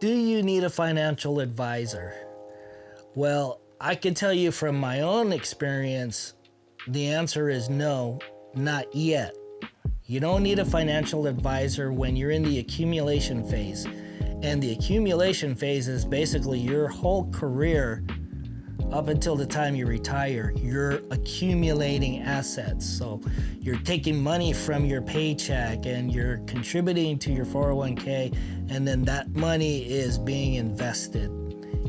Do you need a financial advisor? Well, I can tell you from my own experience, the answer is no, not yet. You don't need a financial advisor when you're in the accumulation phase. And the accumulation phase is basically your whole career up until the time you retire. You're accumulating assets. So you're taking money from your paycheck and you're contributing to your 401k, and then that money is being invested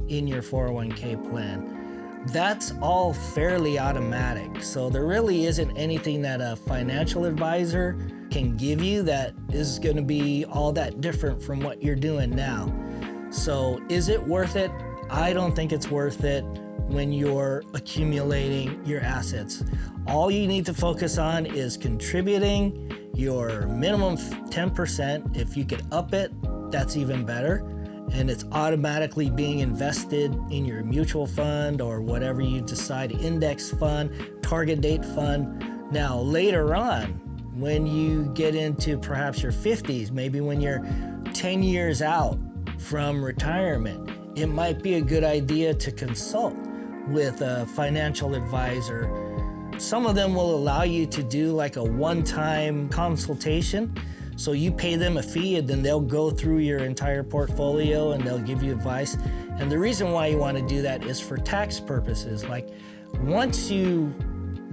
in your 401k plan. That's all fairly automatic. So there really isn't anything that a financial advisor can give you that is going to be all that different from what you're doing now. So is it worth it? I don't think it's worth it when you're accumulating your assets. All you need to focus on is contributing your minimum 10%. If you could up it, that's even better. And it's automatically being invested in your mutual fund or whatever you decide, index fund, target date fund. Now, later on, when you get into perhaps your 50s, maybe when you're 10 years out from retirement, it might be a good idea to consult with a financial advisor. Some of them will allow you to do like a one-time consultation. So you pay them a fee and then they'll go through your entire portfolio and they'll give you advice. And the reason why you want to do that is for tax purposes. Like once you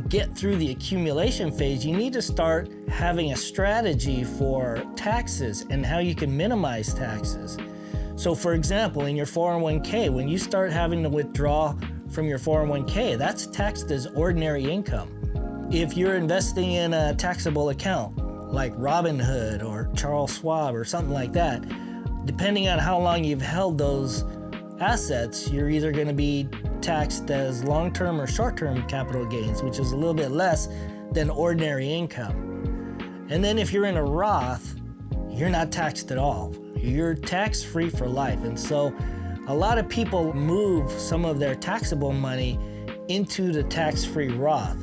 get through the accumulation phase, you need to start having a strategy for taxes and how you can minimize taxes. So for example, in your 401k, when you start having to withdraw from your 401k, that's taxed as ordinary income. If you're investing in a taxable account, like Robinhood or Charles Schwab or something like that, depending on how long you've held those assets, you're either going to be taxed as long-term or short-term capital gains, which is a little bit less than ordinary income. And then if you're in a Roth, you're not taxed at all. You're tax-free for life. And so a lot of people move some of their taxable money into the tax-free Roth,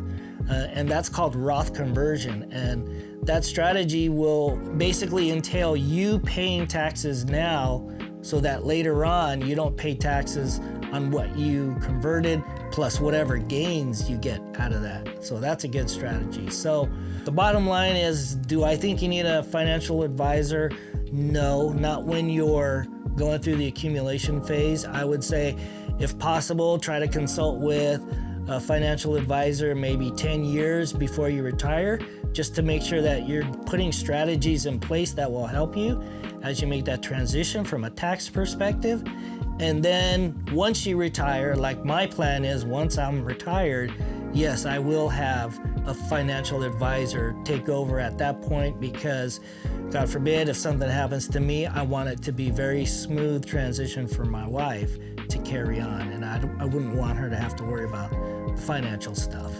and that's called Roth conversion. And that strategy will basically entail you paying taxes now so that later on you don't pay taxes on what you converted plus whatever gains you get out of that. So that's a good strategy. So the bottom line is, do I think you need a financial advisor? No, not when you're going through the accumulation phase. I would say, if possible, try to consult with a financial advisor maybe 10 years before you retire, just to make sure that you're putting strategies in place that will help you as you make that transition from a tax perspective. And then once you retire, like my plan is, once I'm retired, yes, I will have a financial advisor take over at that point, because God forbid, if something happens to me, I want it to be very smooth transition for my wife to carry on. And I wouldn't want her to have to worry about financial stuff.